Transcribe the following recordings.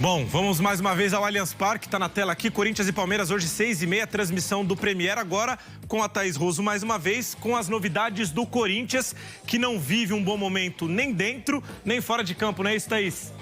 Bom, vamos mais uma vez ao Allianz Parque, está na tela aqui, Corinthians e Palmeiras hoje 6h30, transmissão do Premier agora com a Thaís Roso mais uma vez, com as novidades do Corinthians, que não vive um bom momento nem dentro, nem fora de campo, não é isso, Thaís?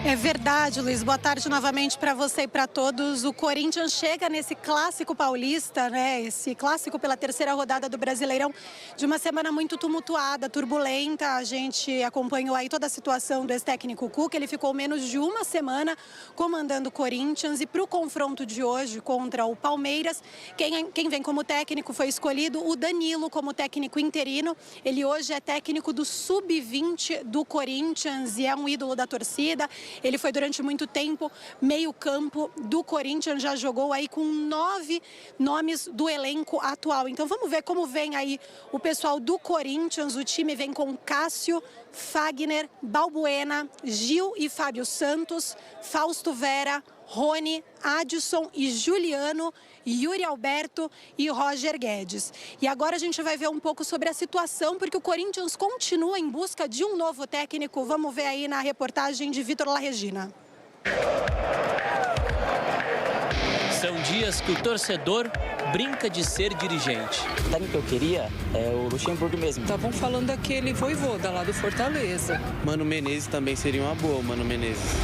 É verdade, Luiz. Boa tarde novamente para você e para todos. O Corinthians chega nesse clássico paulista, né? Esse clássico pela terceira rodada do Brasileirão, de uma semana muito tumultuada, turbulenta. A gente acompanhou aí toda a situação do ex-técnico Cuca. Ele ficou menos de uma semana comandando o Corinthians. E para o confronto de hoje contra o Palmeiras, quem vem como técnico foi escolhido o Danilo como técnico interino. Ele hoje é técnico do Sub-20 do Corinthians e é um ídolo da torcida. Ele foi durante muito tempo meio-campo do Corinthians, já jogou aí com 9 nomes do elenco atual. Então vamos ver como vem aí o pessoal do Corinthians. O time vem com Cássio, Fagner, Balbuena, Gil e Fábio Santos, Fausto Vera, Rony, Adson e Juliano, Yuri Alberto e Roger Guedes. E agora a gente vai ver um pouco sobre a situação, porque o Corinthians continua em busca de um novo técnico. Vamos ver aí na reportagem de Vitor La Regina. São dias que o torcedor brinca de ser dirigente. O técnico que eu queria é o Luxemburgo mesmo. Estavam falando daquele Vojvoda lá do Fortaleza. Mano Menezes também seria uma boa, Mano Menezes.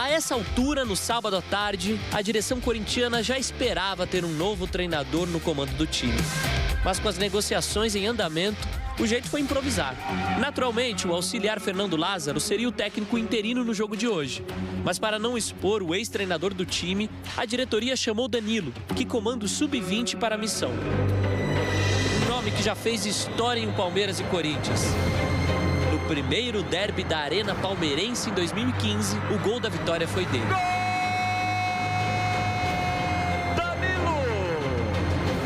A essa altura, no sábado à tarde, a direção corintiana já esperava ter um novo treinador no comando do time. Mas com as negociações em andamento, o jeito foi improvisar. Naturalmente, o auxiliar Fernando Lázaro seria o técnico interino no jogo de hoje. Mas para não expor o ex-treinador do time, a diretoria chamou Danilo, que comanda o Sub-20 para a missão. Um nome que já fez história em Palmeiras e Corinthians. No primeiro derby da Arena Palmeirense em 2015, o gol da vitória foi dele.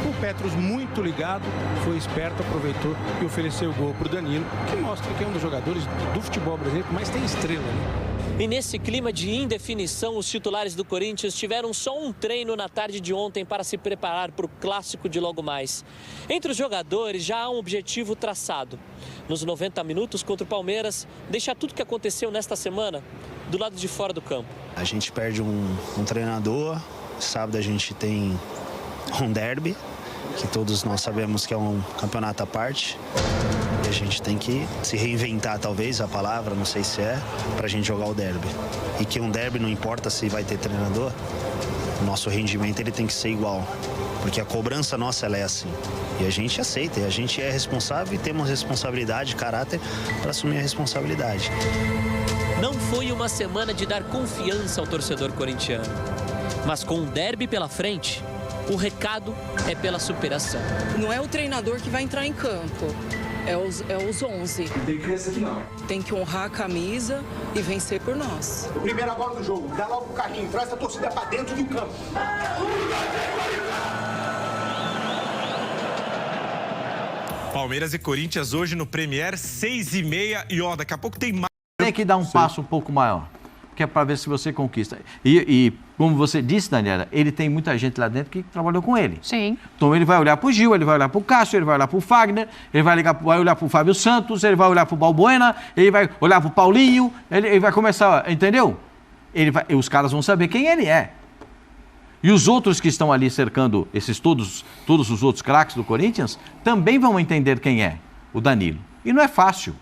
O Petros, muito ligado, foi esperto, aproveitou e ofereceu o gol para o Danilo, que mostra que é um dos jogadores do futebol brasileiro que mais tem estrela, né? E nesse clima de indefinição, os titulares do Corinthians tiveram só um treino na tarde de ontem para se preparar para o clássico de logo mais. Entre os jogadores já há um objetivo traçado. Nos 90 minutos contra o Palmeiras, deixar tudo que aconteceu nesta semana do lado de fora do campo. A gente perde um treinador, sábado a gente tem um derby, que todos nós sabemos que é um campeonato à parte. E a gente tem que se reinventar, talvez, a palavra, não sei se é, pra gente jogar o derby. E que um derby, não importa se vai ter treinador, o nosso rendimento ele tem que ser igual. Porque a cobrança nossa, ela é assim. E a gente aceita, e a gente é responsável e temos responsabilidade, caráter, para assumir a responsabilidade. Não foi uma semana de dar confiança ao torcedor corintiano. Mas com o derby pela frente, o recado é pela superação. Não é o treinador que vai entrar em campo, é os 11. Tem criança que não. Tem que honrar a camisa e vencer por nós. O primeiro agora do jogo, dá logo o carrinho, traz a torcida pra dentro do campo. Palmeiras e Corinthians hoje no Premier, 6h30 e ó, daqui a pouco tem mais. Tem que dar um passo um pouco maior, que é para ver se você conquista. E como você disse, Daniela, ele tem muita gente lá dentro que trabalhou com ele. Sim. Então ele vai olhar para o Gil, ele vai olhar para o Cássio, ele vai olhar para o Fagner, ele vai olhar para o Fábio Santos, ele vai olhar para o Balbuena, ele vai olhar para o Paulinho, ele vai começar, entendeu? Os caras vão saber quem ele é. E os outros que estão ali cercando todos os outros craques do Corinthians também vão entender quem é o Danilo. E não é fácil,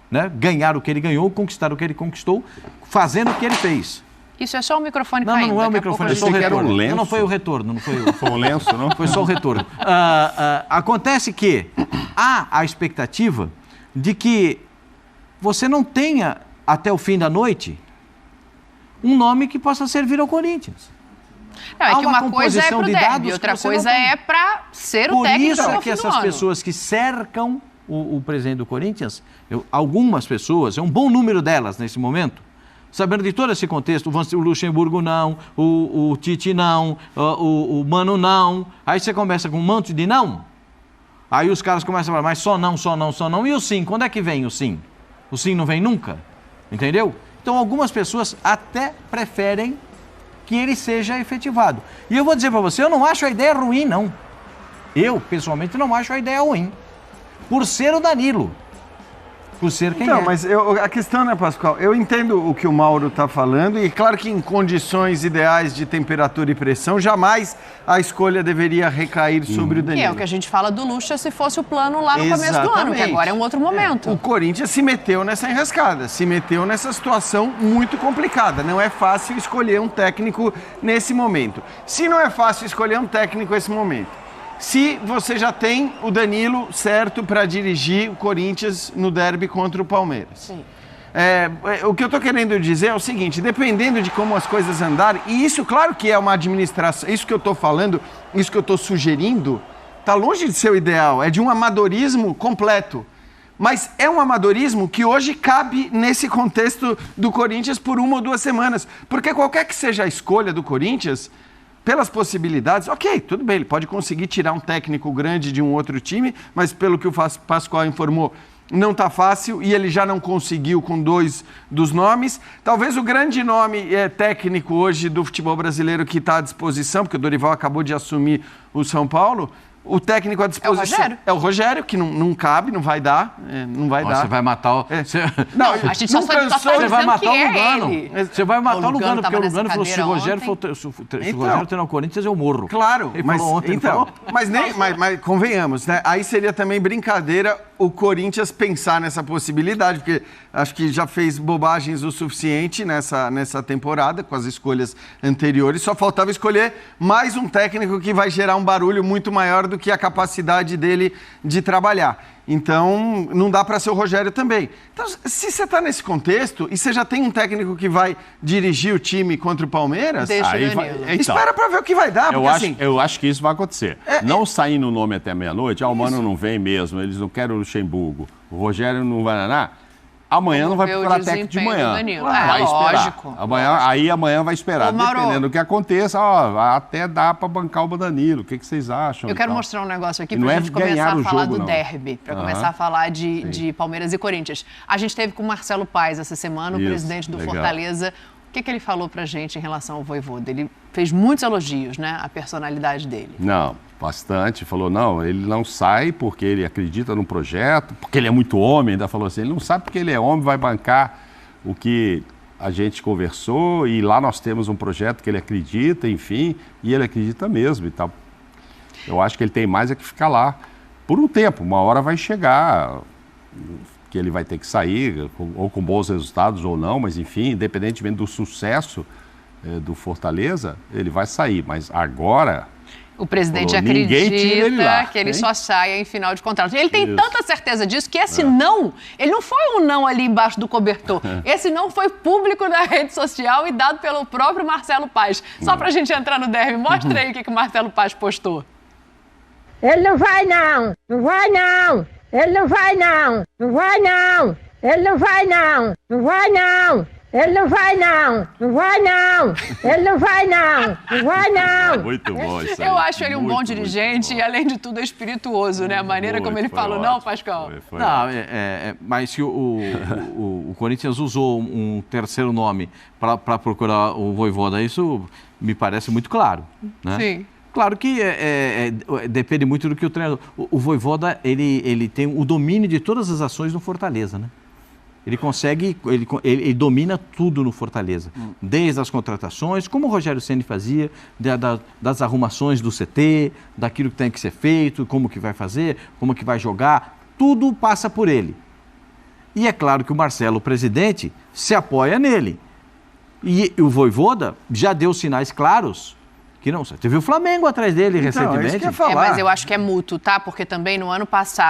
né? Ganhar o que ele ganhou, conquistar o que ele conquistou, fazendo o que ele fez. Isso é só o microfone caindo. Não é o microfone, é só o retorno. Não foi o retorno, não foi o... Foi um lenço, não? Foi só o retorno. Acontece que há a expectativa de que você não tenha, até o fim da noite, um nome que possa servir ao Corinthians. Não, é que uma coisa é pro derby, outra coisa é para ser o técnico. Por isso é que essas pessoas que cercam o presidente do Corinthians, algumas pessoas, é um bom número delas nesse momento, sabendo de todo esse contexto, o Luxemburgo não, o Tite não, o Mano não, aí você começa com um monte de não, aí os caras começam a falar, mas só não, só não, só não, e o sim, quando é que vem o sim? O sim não vem nunca, entendeu? Então algumas pessoas até preferem que ele seja efetivado. E eu vou dizer para você, eu não acho a ideia ruim, não. Eu, pessoalmente, não acho a ideia ruim. Por ser o Danilo. por ser quem Então, mas a questão, né, Pascoal, eu entendo o que o Mauro está falando e claro que em condições ideais de temperatura e pressão, jamais a escolha deveria recair sobre o Danilo. Que é o que a gente fala do Lucha se fosse o plano lá no começo do ano, que agora é um outro momento. O Corinthians se meteu nessa enrascada, se meteu nessa situação muito complicada. Não é fácil escolher um técnico nesse momento. Se não é fácil escolher um técnico nesse momento, se você já tem o Danilo certo para dirigir o Corinthians no derby contra o Palmeiras. Sim. O que eu estou querendo dizer é o seguinte, dependendo de como as coisas andarem, e isso claro que é uma administração, isso que eu estou falando, isso que eu estou sugerindo, está longe de ser o ideal, é de um amadorismo completo. Mas é um amadorismo que hoje cabe nesse contexto do Corinthians por 1 ou 2 semanas. Porque qualquer que seja a escolha do Corinthians, pelas possibilidades, ok, tudo bem, ele pode conseguir tirar um técnico grande de um outro time, mas pelo que o Pascoal informou, não está fácil e ele já não conseguiu com 2 dos nomes. Talvez o grande nome técnico hoje do futebol brasileiro que está à disposição, porque o Dorival acabou de assumir o São Paulo, o técnico à disposição é o Rogério, que não cabe, não vai dar. Não vai dar. Você vai matar o... Não, a gente só você vai matar o Lugano. Você vai matar o Lugano, porque o Lugano falou, se o Rogério treinar o Corinthians, eu morro. Claro, mas convenhamos, né? Aí seria também brincadeira o Corinthians pensar nessa possibilidade, porque acho que já fez bobagens o suficiente nessa temporada, com as escolhas anteriores. Só faltava escolher mais um técnico que vai gerar um barulho muito maior do que a capacidade dele de trabalhar. Então, não dá para ser o Rogério também. Então, se você está nesse contexto e você já tem um técnico que vai dirigir o time contra o Palmeiras, espera para ver o que vai dar. Eu acho que isso vai acontecer. Não saindo o nome até meia-noite, o Mano não vem mesmo, eles não querem o Luxemburgo, o Rogério não vai nanar. Amanhã não vai procurar técnico de manhã. Vai esperar. Lógico. Amanhã vai esperar. Dependendo do que aconteça, até dá para bancar o Danilo. O que vocês acham? Eu quero mostrar um negócio aqui para a gente começar a falar do derby, para começar a falar de Palmeiras e Corinthians. A gente esteve com o Marcelo Paes essa semana, o presidente do Fortaleza. O que ele falou para a gente em relação ao Vojvoda? Ele fez muitos elogios, né, à personalidade dele. Não, bastante. Falou, não, ele não sai porque ele acredita no projeto, porque ele é muito homem, ainda falou assim, ele não sai porque ele é homem, vai bancar o que a gente conversou e lá nós temos um projeto que ele acredita, enfim, e ele acredita mesmo e tal. Eu acho que ele tem mais é que ficar lá por um tempo, uma hora vai chegar que ele vai ter que sair, ou com bons resultados ou não, mas enfim, independentemente do sucesso do Fortaleza, ele vai sair, mas agora... O presidente acredita que ele só saia em final de contrato. Ele tem tanta certeza disso que esse não, ele não foi um não ali embaixo do cobertor. Esse não foi público na rede social e dado pelo próprio Marcelo Paes. Só pra gente entrar no derby, mostra aí o que o Marcelo Paes postou. Ele não vai não, não vai não. Ele não vai não, não vai não. Ele não vai não, não vai não. Ele não vai não, não vai não. Ele não vai não, não vai não. Muito bom isso aí. Eu acho ele um bom dirigente e, além de tudo, é espirituoso, né? A maneira como ele fala, não, Pascoal? Não, mas se o Corinthians usou um terceiro nome para procurar o Vojvoda, isso me parece muito claro, né? Sim. Claro que depende muito do que o treinador... O Vojvoda, ele tem o domínio de todas as ações no Fortaleza, né? Ele consegue, ele domina tudo no Fortaleza. Desde as contratações, como o Rogério Ceni fazia, das arrumações do CT, daquilo que tem que ser feito, como que vai fazer, como que vai jogar, tudo passa por ele. E é claro que o Marcelo, o presidente, se apoia nele. E o Vojvoda já deu sinais claros que não... Teve o Flamengo atrás dele recentemente. Mas eu acho que é mútuo, tá? Porque também no ano passado